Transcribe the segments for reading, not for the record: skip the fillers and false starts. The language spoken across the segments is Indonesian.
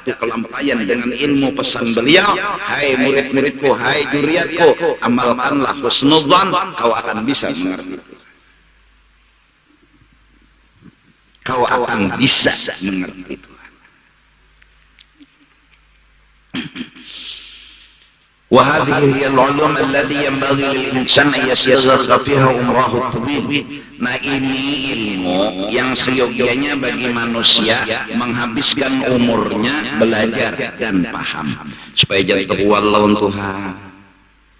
jatuh kelampayan dengan ilmu pesan beliau, hai murid-muridku, hai juriatku, amalkanlah husnudzan, kau akan bisa mengerti. Kau akan bisa mengerti Tuhan. وهذه هي العلوم التي ينبغي للإنسان أن يستغرق فيها عمره الطويل. Nah, ini ilmu yang seyogianya bagi manusia menghabiskan umurnya belajar dan paham supaya jangan terwal lawan Tuhan,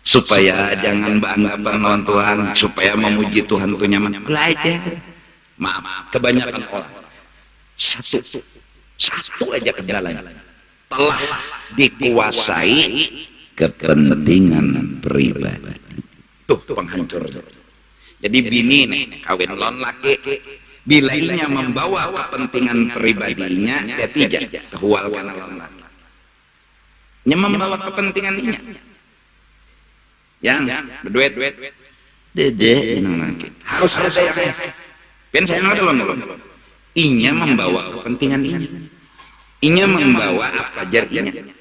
supaya jangan bangga lawan Tuhan, supaya memuji Tuhan itu nyaman. Belajar. Maaf, kebanyakan orang satu aja kendalanya, telah dikuasai kepentingan pribadi. Tuh penghancur. Jadi bini nih kawin lawan laki, bila inya membawa kepentingan pribadinya, ya tidak kehualkan lawan laki. Nya membawa kepentingan inya. Yang berduit, dede harus ada yang pen saya nggak lawan. Inya membawa kepentingan inya membawa apa jar inya.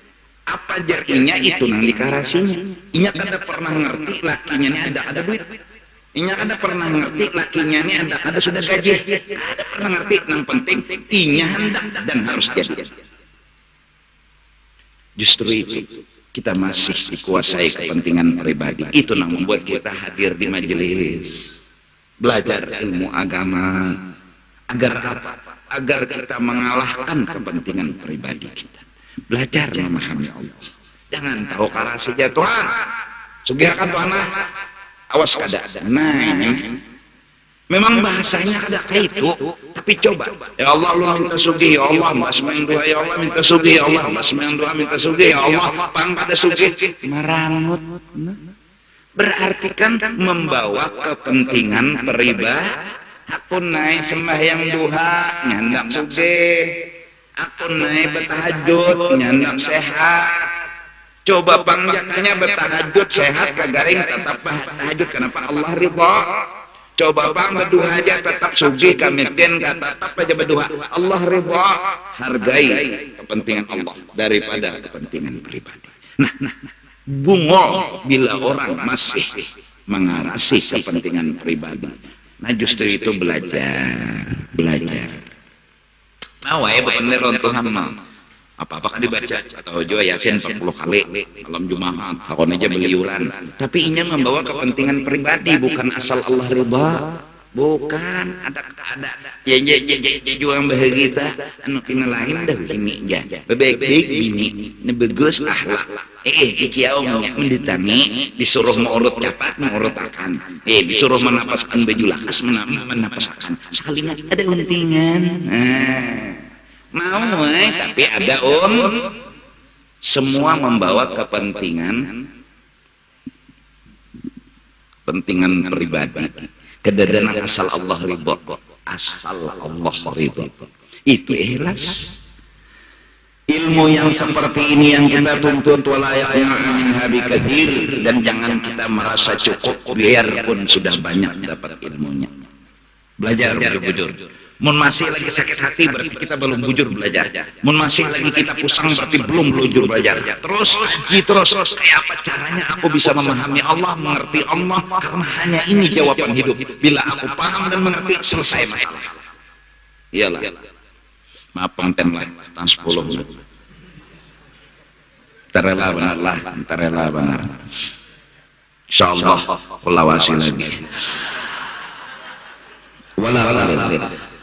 Apa jarinya itu nang dikarasinya. Inya kada pernah ngerti lakinya ini ada duit. Inya kada pernah ngerti lakinya ini ada sudah gaji. Kada pernah ngerti, nang penting tinya hendak dan harus jadi. Justru itu kita masih dikuasai kepentingan pribadi. Itu nang membuat kita hadir di majelis belajar ilmu agama. Agar apa? Agar kita mengalahkan kepentingan pribadi kita. Belajar memahami Allah. Jangan tahu karasi Tuhan. Sugihkan Tuhan, awas kada. Nah, ini memang bahasanya kada kayak itu, tapi coba. Ya Allah, lu minta sugih, ya Allah, Mbak sembahyang dua, ya Allah minta sugih, ya Allah, Mbak sembahyang dua minta sugih, ya Allah, pang pada sugih. Marangut. Berarti kan membawa kepentingan pribadi. Aku naik sembahyang duha, nyandak sugih. Aku naik bertahajud, nyandak sehat. Coba pangjangnya bertahajud sehat kagaring tetap bertahajud, kenapa Allah ridha? Coba bang berduha aja tetap sugih kamiskin, tetap aja berduha Allah ridha. Hargai kepentingan Allah daripada kepentingan pribadi. Nah, bungol bila orang masih mengarasi kepentingan pribadi. Nah, justru itu belajar. Awai bener untuk hama apa-apa kan dibaca atau juga Yasin 40 kali malam Jumat tahun aja beliuran, tapi inya membawa kepentingan pribadi, bukan asal Allah ridha, bukan ada ya juang bahagia anu kena lain dah bini ja baik-baik bini ne bagus akhlak kiau menditangi disuruh mengurut capat mengurut akan disuruh menapaskan baju lakas menapasakan saling ada kepentingan. Mau tapi ada semua membawa kepentingan pribadi. Kedadana asal Allah ridha, itu ikhlas. Ilmu yang seperti ini yang kita tuntut, wala ya'lamu habi katsir, dan jangan kita merasa cukup biarpun sudah banyak dapat ilmunya. Belajar bujur. Mun masih lagi sakit hati berarti kita belum bujur belajar. Mun masih lagi kita pusing berarti belum bujur belajar. Terus kayak apa caranya aku bisa memahami Allah, mengerti Allah, karena hanya ini jawaban hidup. Bila aku paham dan mengerti, selesai masalah. Iyalah. Maaf pengantin lah, tahun 10. Terela benar. Insyaallah kulawasi lagi. Wala.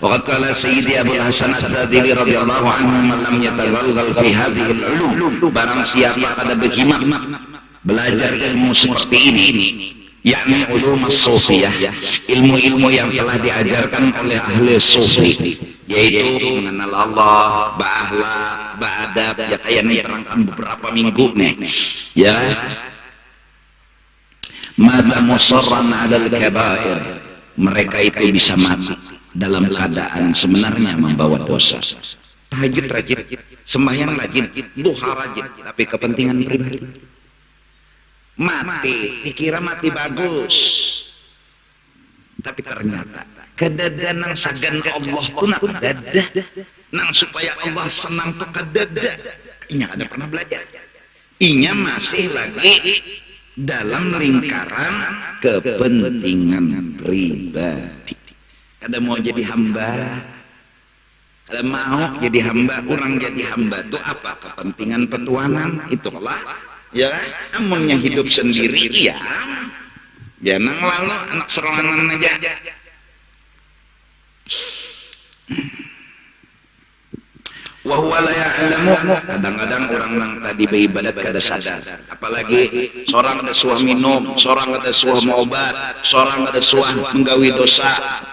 Waqad qala Sayyidi Abu Hasan As-Sadili radhiyallahu anhu, man lam yataghallal fi hadhihi al-ulum, barang siapa kada berhimmat belajar ilmu seperti ini, yakni ulum as-sufiyah, ilmu-ilmu yang telah diajarkan oleh ahli sufi, yaitu mengenal Allah, ba'akhlak, ba'adab, ya kayak yang diterangkan beberapa minggu nih ya. Mata musarran 'alal kabair, mereka itu bisa mati dalam keadaan sebenarnya membawa dosa. Tahajud rajin, sembahyang rajin, duha rajin, tapi kepentingan pribadi. Mati, dikira mati bagus, tapi ternyata kadada nang sagan Allah tuh nak kadada nang supaya Allah senang tuh kadada. Inya ada pernah belajar, inya masih lagi dalam lingkaran kepentingan pribadi. Kada mau jadi hamba, kada mau jadi hamba. Orang jadi hamba itu apa? Kepentingan petuanan, itulah ya. Amongnya hidup sendiri ya jangan lalu anak serangan aja. Wa huwa la ya'lamu. Kadang-kadang orang nang tadi beribadat kada sadar, apalagi seorang ada suah minum, seorang ada suah obat, seorang ada suah menggawi dosa,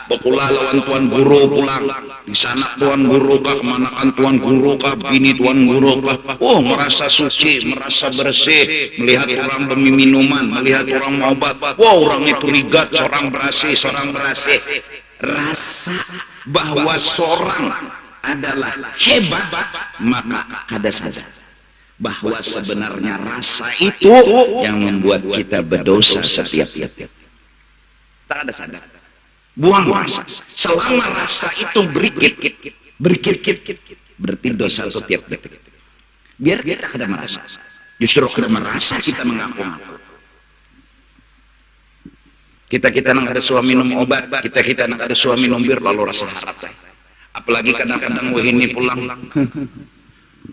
pokula lawan tuan guru pulang di sana tuan guru kah, kemanakan tuan guru kah, bini tuan guru kah, oh merasa suci, merasa bersih, melihat orang demi minuman, melihat orang obat, wah orang itu rigat, seorang berasih, rasa bahwa seorang adalah hebat, maka kada sadar bahwa sebenarnya rasa itu yang membuat kita berdosa setiap detik. Tak ada sadar. Buang rasa. Selama rasa itu berkit, berarti dosa setiap detik. Biar kita kada merasa. Justru kada merasa kita mengaku-ngaku. Kita nang ada suami minum obat, kita nang ada suami minum bir lalu rasa harat. Apalagi kadang-kadang wahini pulang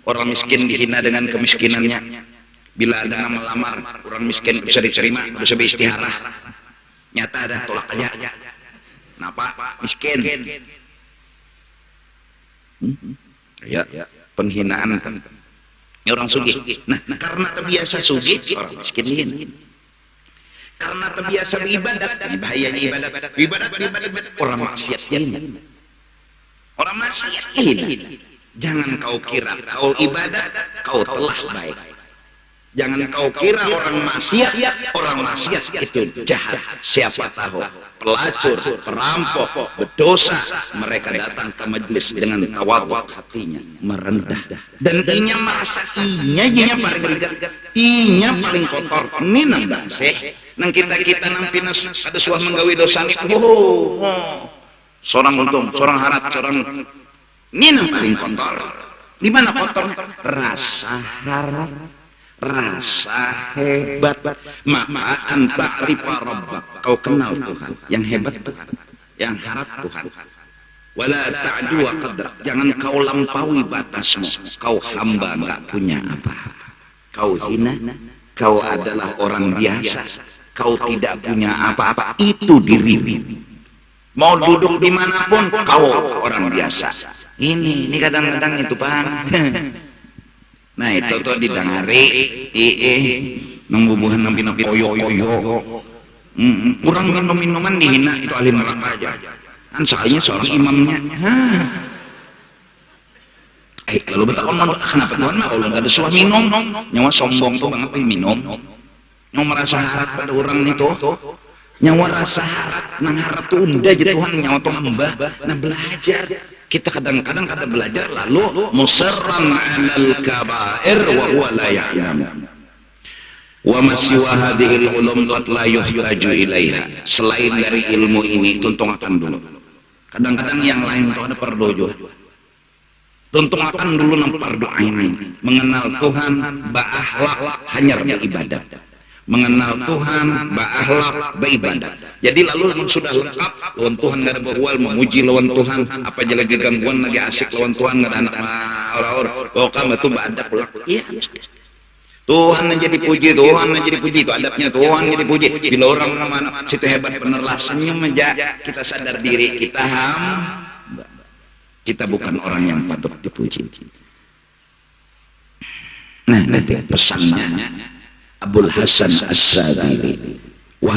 orang miskin dihina dengan kemiskinannya. Bila ada nama lamar orang miskin bisa diterima, bisa beristiharah, nyata ada tolak aja. Kenapa? Miskin. Ya, penghinaan kan. Ini orang sugih. Nah, karena terbiasa sugih, orang miskin dihina. Karena terbiasa beribadat, ini bahayanya ibadat, orang maksiat ini. Orang maksiat ini, jangan kau kira kau ibadat kau telah baik. Jangan kau kira orang maksiat itu jahat. Siapa tahu pelacur, perampok, berdosa, mereka datang ke majelis dengan tawadhu hatinya merendah dan inya merasa inya paling rigat, inya paling kotor. Ini nang bangseh nang kita nang pinas ada suah menggawi dosa ni. Seorang untung, seorang harap, seorang ini yang paling kotor. Di mana kotor? Rasa harap, rasa hebat. Maka anta rifa rabbak, kau kenal Tuhan yang hebat Tuhan, yang harap Tuhan. Wala ta'du wa qadrak, jangan kau lampaui batasmu. Kau hamba enggak punya apa-apa. Kau hina, kau adalah orang biasa. Kau tidak punya apa-apa, itu dirimu. Mau duduk dimanapun kau orang biasa. Ini kadang-kadang itu Bang. Nah itu tuh didangari nangbubuhan nampi koyo. Orang minum-minuman dihina itu ahli neraka aja. Kan soalnya seorang imamnya. Lalu betapa kenapa Tuhan mah kalau nggak ada suah minum, nyawa sombong tuh banget minum. Nyawa merasa harap pada orang itu. Nyawa rasa nang harap tuh unda jadi Tuhan nyawa tuh hamba. Nah belajar kita kadang-kadang kada belajar lalu musarran 'alal kaba'ir wa huwa la ya'lam wa masiwa hadhil ulum qad la yuhtaju ilaiha. Selain dari ilmu ini tuntung akan dulu. Kadang-kadang yang lain tuh ada perdojo. Tuntung akan dulu nang fardu ain mengenal Tuhan ba'akhlak hanya beribadat. Mengenal Tuhan, berakhlak, beribadah. Jadi lalu sudah lengkap, lawan Tuhan nggak ada berwal, memuji lawan Tuhan. Apa aja lagi gangguan, lagi asik lawan Tuhan nggak ada anak orang-orang. Oh kamu itu beradab pulang. Iya. Tuhan aja dipuji, Tuhan aja dipuji, itu adabnya Tuhan aja dipuji. Bila orang mana situ hebat bener lah senyum aja, kita sadar diri kita kita bukan orang yang patut dipuji. Nah nanti pesannya Abul Hasan As-Sadili wa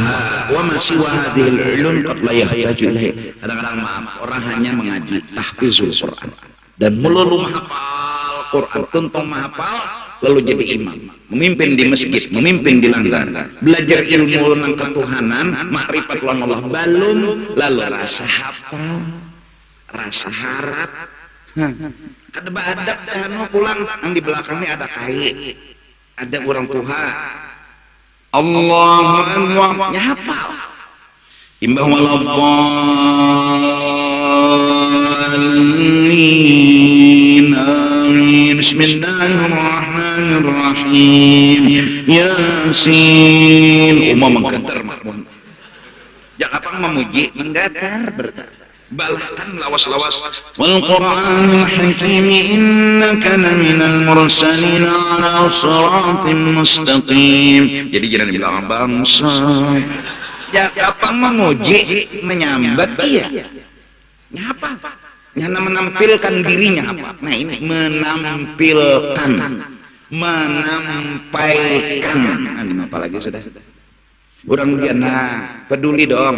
masih hadhil ulum qad la yahtaju ilaihi. Kadang-kadang orang hanya mengaji tahfizul Quran dan melulu menghafal Quran, tuntung menghafal lalu jadi imam, memimpin di masjid, memimpin di langgar, belajar ilmu tentang ketuhanan, makrifat Allah balum, lalu rasa hafal, rasa harap. Kada badap dan pulang yang di belakangnya ada kai. Ada orang tua Allahu Akbar ya hafal imbah wallah الضالين آمين بسم الله الرحمن الرحيم Yasin umma menggatar makmun jak apa memuji menggatar balahkan lawas-lawas wal Qur'anil hakim innaka laminal mursalin ala siratim mustaqim. Jadi jangan dibilang bangsa jak apa memuji menyambat iya nyapa nyana menampilkan dirinya apa nah ini menampilkan menampaikan apa lagi sudah orang dia peduli dong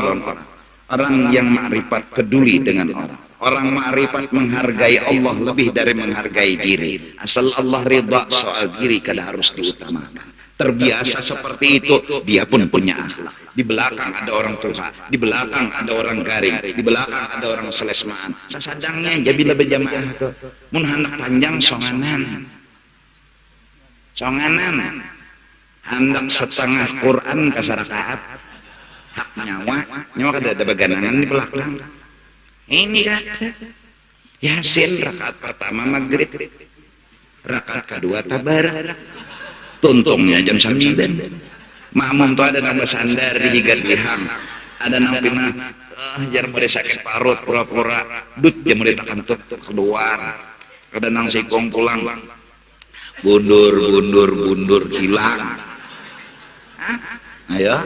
orang yang makrifat peduli dengan orang makrifat menghargai Allah lebih dari menghargai diri. Asal Allah ridha soal diri kada harus diutamakan. Terbiasa seperti itu, dia pun punya akhlak. Di belakang ada orang tua, di belakang ada orang garing, di belakang ada orang selesmaan. Sasadangnya jabila berjamaah tuh mun handak panjang songanan hendak setengah Quran kasarakaat hak nyawa kada ada beganangan di belakang ini kan Yasin rakaat pertama maghrib rakaat kedua tabar tuntungnya jam 9 makmum tuh ada nambah sandar di higat lihang ada nang pina jar mulai sakit parut pura-pura dut jam mulai tekan tuh keluar ada nang sikong pulang bundur hilang. Ayo.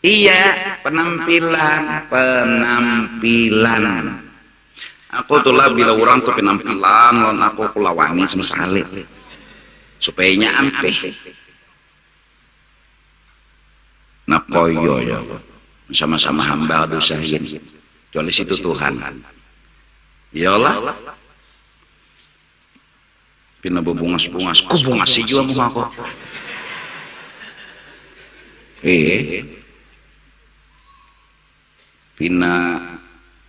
Iya, penampilan. Aku tuh lah bila orang tuh penampilan, lawan aku kulawani sama sekali. Supaya nya ampe. Nah koyo ya, sama-sama hamba dosahin. Kecuali situ Tuhan. Iyalah. Pina bebungas-bungas, ku bungas sih juga mau aku. Pina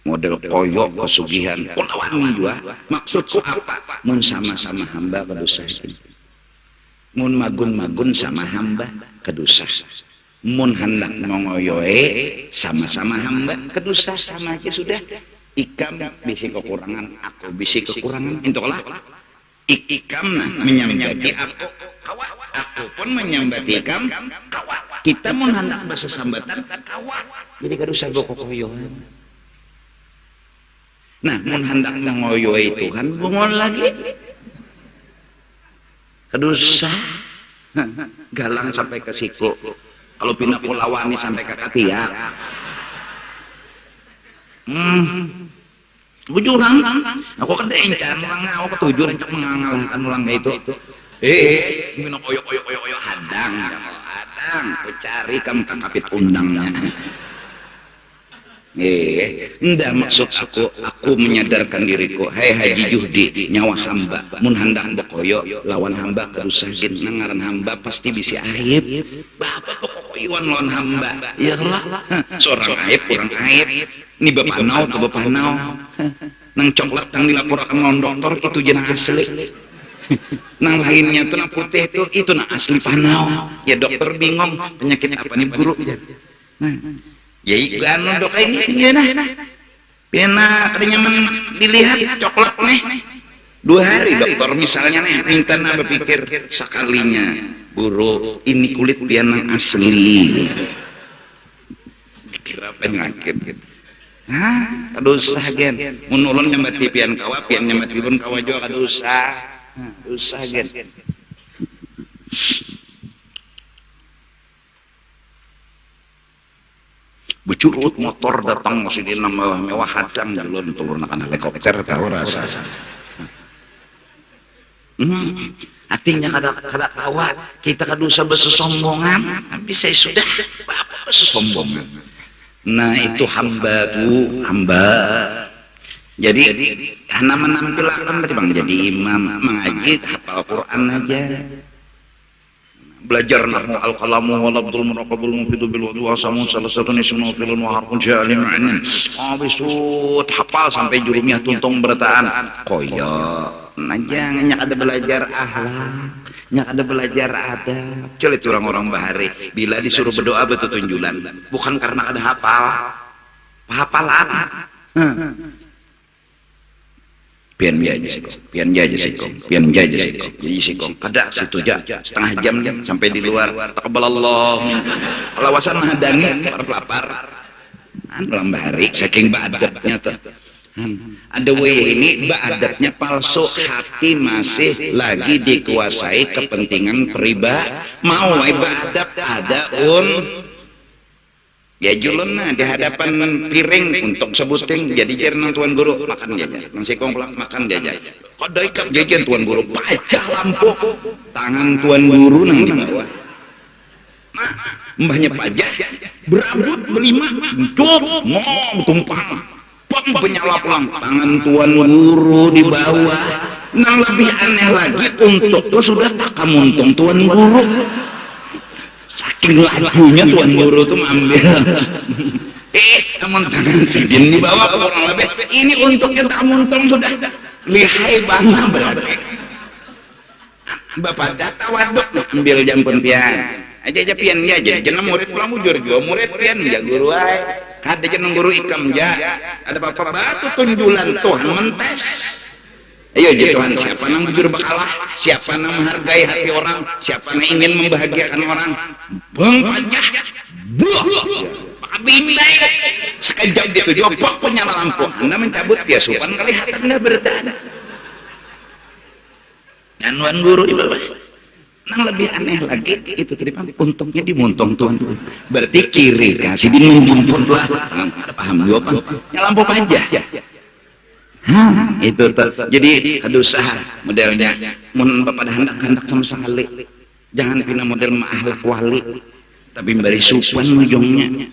model koyok kesugihan, kulawani juga. Maksudku apa? Mun sama-sama hamba kedosa. Mun magun-magun sama hamba kedosa. Mun hendak mengoyoe sama-sama hamba kedosa sama aja sudah. Ikam bisi kekurangan, aku bisi kekurangan. Intolah. Ikamna menyambati aku pun menyambati ikam kita mau hendak bahasa sambatan jadi kadosa bokokoyoan nah mun hendak mengoyoi Tuhan bungol lagi kadosa galang sampai ke siku kalau pindah kulawani sampai ke katiak bujuran aku kan encan orang aku ketujuh untuk mengalahkan orang itu minum oyok hadang aku cari kamu kakapit undangnya enggak maksud aku menyadarkan diriku hai Haji Juhdi nyawa hamba mun handang bokoyo lawan hamba kerusahin nangaran hamba pasti bisa aib bapak bokoyoan lawan hamba ya lah seorang aib kurang aib ini bapak nau tuh bapak nau nang coklat nang dilaporkan lawan dokter itu jenah asli nang lainnya tuh nang putih itu nang asli panau ya dokter bingung penyakit apa nih buruk nah ya ikan dok ini ya nah pina kada nyaman dilihat coklat nih 2 hari dokter misalnya nih minta nambah pikir sekalinya buruk ini kulit pian asli kira penyakit gitu kadosa gen mun ulun nyambati pian kawa pian nyambati ulun kawa juga kadosa dosa gen becurut motor datang masih di mewah hadang jalur turunakan helikopter tahu rasa artinya kada kawa kita kadosa bersesombongan bisa sudah apa bersesombongan nah itu hamba tuh hamba jadi hana menampilkan bang jadi imam mengaji hafal Quran aja belajar nahwu al-qalamu wal abdul muraqabul mufidu bil wudu wa samun salah satu nismu filun wa harfun ja'ali ma'nin bisut hafal sampai jurumnya tuntung bertaan koyo aja nyak ada belajar akhlak nyak ada belajar adab colet orang-orang bahari bila disuruh berdoa betul tunjulan bukan karena ada hafalan pian jaja sikong jadi sikong kada situ setengah jam sampai di luar taqabbalallah kelawasan hadangi lapar lambari saking baadabnya tuh ada ini baadabnya palsu hati masih lagi dikuasai kepentingan pribadi mau baadab ada ya julun di hadapan piring untuk sebuting jadi jarang tuan guru makan jajan nasi komplak makan jajan kodai kap jajan tuan guru pajak lampu tangan tuan guru nang di bawah nah mbahnya pajak berabut berlima cuk mau tumpang pom penyala pulang tangan tuan guru di bawah nang lebih aneh lagi untuk tuh sudah tak kamuntung tuan guru saking lagunya tuan guru tuh ambil teman tangan sidin di bawah kurang lebih ini untuk kita muntung sudah lihai banget berarti bapak data waduk ambil jampun pian aja pian aja jenam murid pulang mujur juga murid pian ya guru kada jenam guru ikam ada bapak batu tunjulan Tuhan mentes. Ayo Tuhan, siapa yang jujur bakalah, siapa yang menghargai hati orang, siapa yang ingin membahagiakan orang, pajah, bindai, sekejap gitu, jopok penyala lampu, Anda mencabut dia supan kelihatan Anda bertanda. Anuan guru di bawah, yang lebih aneh lagi itu tadi untungnya dimuntung Tuhan, berarti kiri kasih dimuntung lah, paham jawaban, nyala lampu pajah. Itu jadi kedusahan modelnya mun bapak hendak sama sekali jangan pina model ma'ahlak wali tapi beri supan ujungnya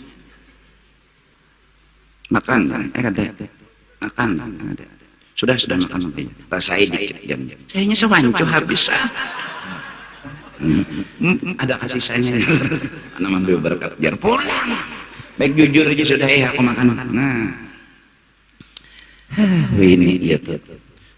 makan ada makan ada sudah makan rasai dikit jam kayaknya sewancu habis ada kasih sayang anak ambil berkat biar pulang baik jujur aja sudah aku makan nah ini ya tuh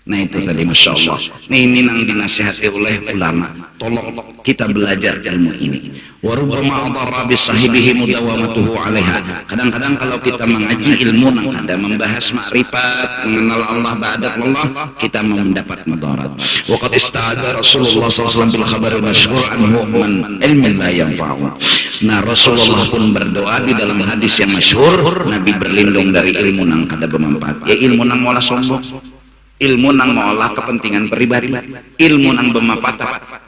nah itu tadi Masya Allah nah ini yang dinasihati oleh ulama tolong kita belajar ilmu ini warubama adara bisahibihi mudawamatuhu alaiha kadang-kadang kalau kita mengaji ilmu yang ada membahas makrifat mengenal Allah ba'da Allah kita mendapat mudarat waqad ista'adha Rasulullah SAW bil khabar masyhur anhu man ilmin la yanfa'u nah Rasulullah pun berdoa di dalam hadis yang masyhur Nabi berlindung dari ilmu yang kada bermanfaat ya ilmu yang mola sombong ilmu yang mengolah kepentingan pribadi ilmu yang bermanfaat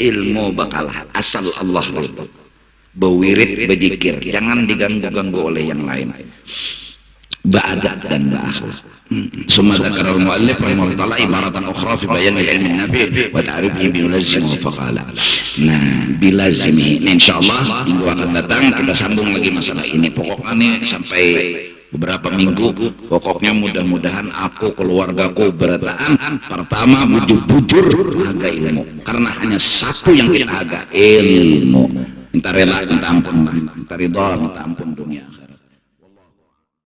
ilmu bakalah asal Allah ridho bewirid berzikir jangan diganggu-ganggu oleh yang lain ba'adab dan ba'akhlak summa dzakara al-mu'allif rahimahullah ta'ala ibaratan ukhra fi bayan ilmi nabi wa ta'rifihi bi lazim faqala nah bilazimi insyaallah minggu akan datang kita sambung lagi masalah ini pokoknya sampai beberapa minggu pokoknya mudah-mudahan aku keluargaku berataan pertama bujur harga ilmu karena hanya satu yang kita harga ilmu minta rela minta ampun minta ridha minta ampun dunia